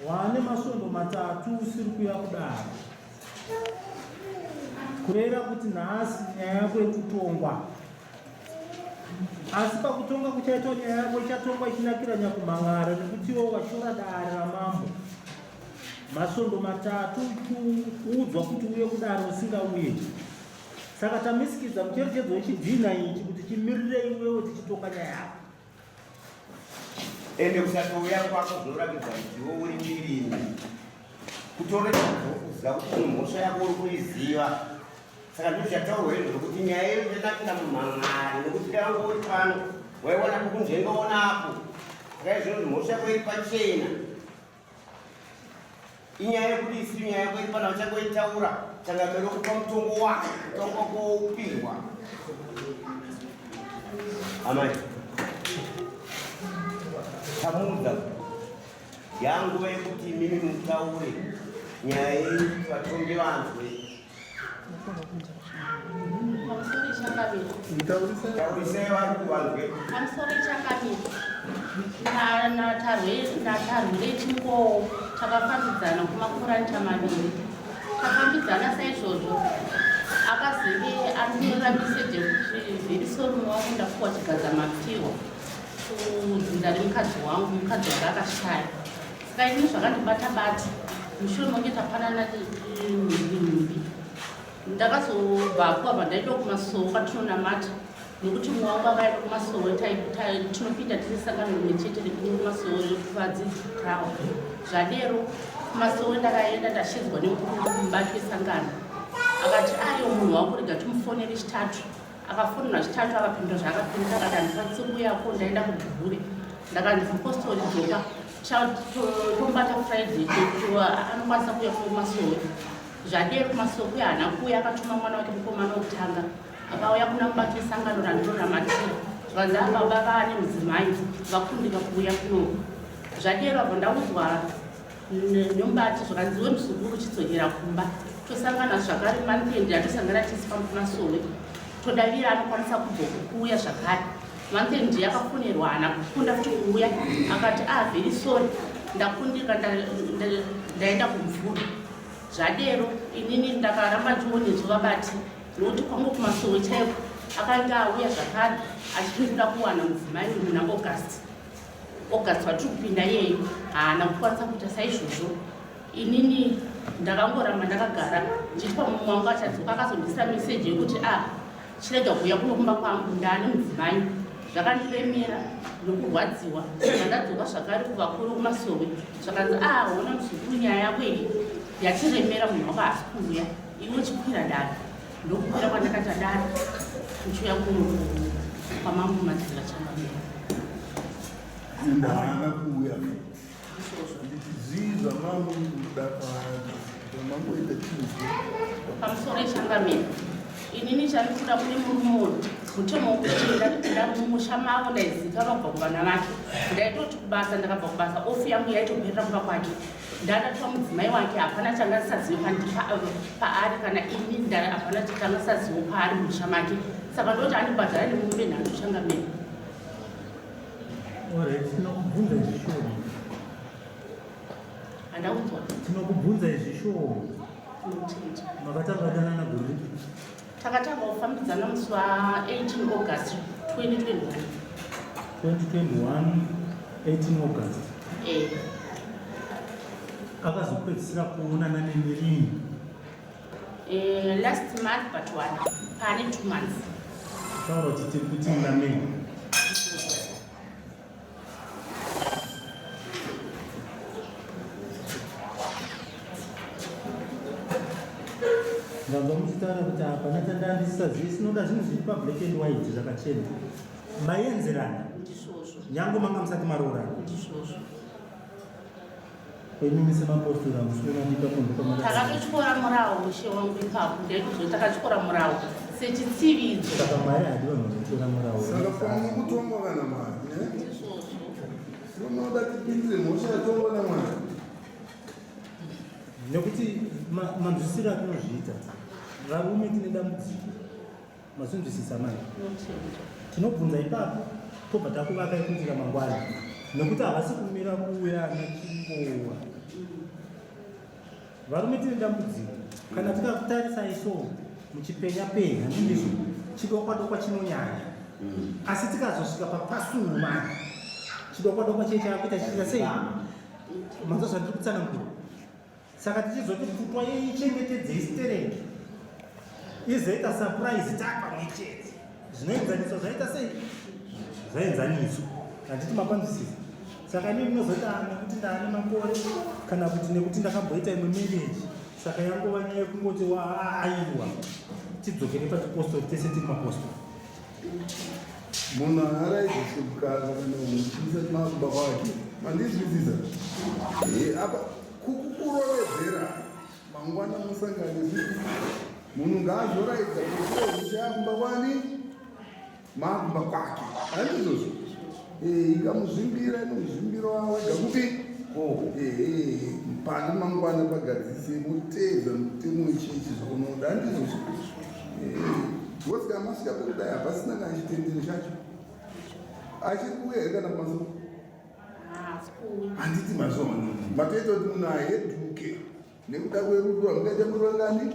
Wane masondo matatu usiri kuya kudara kureva kuti nhasi nyaya yako yekutongwa, asi pakutonga kuchaitwa nyaya yako ichatongwa ichinakira nyakumhangara nekutiwo washora dare ramambo. Masondo matatu kuudzwa kuti uye kudara usingauye. Saka tamisikidza mucherechedzo wechidhina ichi kuti chimirire iwewo tichitonga nyaya yako. Ende kusatouya kwako zvinoratidza kuti iwe uri mbirimi kutorera kuziva kuti mhosva yako uri kuiziva. Saka ndozvataurwa zvokuti nyaya iyo ichanakira mumhangari nekuti dai wanga uri pano waiwana pokunzvengaonapo. Saka izvozvo mhosva yako iri pachena. Inyaya yekuti isiri nyaya yako iri pano vachangoitaura changamiro kupa mutongo wako kutanga koupirwa. Amai tamuudza yanguva yekuti imimi mutaure nyaya iyi vatongi vanzwe. Taurisai vari kuvanzwe. Natarwire chingowo takafambidzana kumakuranta maviri. Takafambidzana saizvozvo akazive anomirira meseji yekuti vhiri sorume wangu ndakuwa chigadza mapfihwa kudzinda remukadzi wangu, mukadzi wanga akashaya. Saka ini zvakandibata-bata mushure mange tapanana nhumbi. Ndakazobva pandaitwa kumasowo kwatinonamata nekuti mumwe wangu akaenda kumasowo tinopinda tiri sangano rimwe chete rekumasowo rekuvadzidzi krawo. Zvadero kumasowo ndakaenda ndashedzwa nemubati wesangano. Akati ayo munhu wakurega timufonere chitatu. Akafonera chitatu akapindura zvaakapindura akati ndikwanise kuyako ndaenda kudhuri. Ndakanzi postori dzoka tombata Friday anokwanisa kuya kumasowo. Zvadero kumasowo kuya haana kuya, akatuma mwana wake mukomana wokutanga. Akauya kuna mubati wesangano randinonamatira. Zvanzi ababa vane mudzimai vakundika kuuya kunoku. Zvadero abva ndaudzwa nomubati zvakanziwe muzukuru chidzokera kumba. Tosangana zvakare manthendi atosangana tisi pamumasowo. Todavira anokwanisa kubva kuuya zvakare. Manthendi yakafonerwa haana kukunda kuti kuuya. Akati very sorry ndakundika ndaenda kumvura. Zvadero inini ndakaramba ndionedzwa vabati nokuti kwangu kumasowo chaiko akanga auya zvakare achitoda kuwana mudzimai muna August watiri kupinda iyeyo haana kukwanisa kuita saizvozvo. Inini ndakangoramba ndakagara ndichitwa mumwe wangu achadzoka akazondisa meseji yekuti chirega kuuya kuno kumba kwangu ndaane mudzimai. Zvakandiremera nokurwadziwa ndadzoka zvakare kubva kuri kumasowe. Zvakanzi ona muzukuru nyaya yako iyi yatiremera munhu wako haasi kuuya iwe chikwira dare. Ndokukwira kwandakata dare ndichiuya kuno kwamambo madzira changamira. Ndaana kuuya ndichiziva mambo mambo ita chinhu pamusoro echangamira. Inini chandikuda kune murumono mutemo wokuti ndamumusha mavo ndaizika vabva kuvana vake. Ndaitoti kubasa ndakabva kubasa ofu yangu yaitoperera kuva kwake. Ndadatwa mudzimai wake hapana changa ndisazive paari kana ini hapana changa ndisazive paari mumusha make. Saka ndoti andibhadhara nemurume nhando changamira. Tinokubvunza izvi shoma. Handaudzwa. Tinokubvunza izvi shoma. Makatangatana nagore. Takatanga kufambidzana musi wa18 August 2021. 2021 18 August. akazopedzisira kuonana nerini? Last month but one. Pane 2 months. Taura kuti tiri kuti nameni. Ndabva muchitaura kuti hapana chandandisisazivi, sinoda zvinhu zviri pablack and white zvakachena. Maenzerana nyange manga musati maroorana. Kwenyu semapostora mushuona ndika kundu kwamara. Takatotyora murawo mushe wangu ipapo ndekuti takatyora murawo sechitsividzo. Saka mari hadiwa nokutyora murawo. Saka pamwe kutonga kana mari. Unoda tipinze mhosva yatonga na mari. Nekuti manzwisiro atinozviita varume tine dambudziko masinzwisisa mari. Tinobvunza ipapo tobva takuvaka ikuitira mangwana nekuti havasi kumira kuuya nachimbowa. Varume tine dambudziko kana tikakutarisa iso muchipenya penya ndizvo chidokwa dokwa chinonyanya, asi tikazosvika papasuma chidokwa dokwa cheche chakuita chiita sei manzwa ndiri kutsanangura. Saka tichizoti pfutwa ichengetedze istereki izoita surprise tapamwe chete zvinoenzaniswa zvaita sei zvaenzaniswa handiti makwanzwisisa. Saka inini ndinozotama kuti ndaane makore kana kuti nekuti ndakamboita imwe marriage, saka yangova nyaya yekungoti aiwa tidzokere pachipostori tese tiri mapostori. Munhu haaraizvise kukara kana muchisa makuba kwake mandizwisisa apa kukurovedzera mangwana musangane munhu ngaazoraidza kuti yakumba kwani makumba kwake handizvozvo ikamuzvimbira inomuzvimbira wawega kupi pane mangwana pagadzise mutedza mutemo wechechi zvokunoda handizvozvo gosika masvika pekudai hapasina kana chitendero chacho achiri kuuya here kana kumasoko handiti mazuva manoni matoita kuti munhu aheduke nekuda kwerudo hamungaita murongani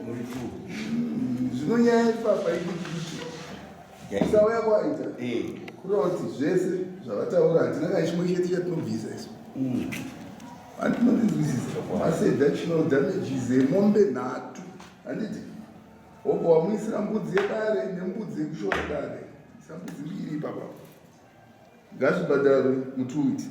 zvinonyaya ipapa ikiichi kusauya kwaita kureva kuti zvese zvavataura hatina kana chimwe chete chatinobvisa iso handinondinzwisisa asedactional damages emombe 3 handiti obva wamuisira mbudzi yedare nembudzi yekushora dare isa mbudzi 2 ipapa ngazvibhadharwe mutuiti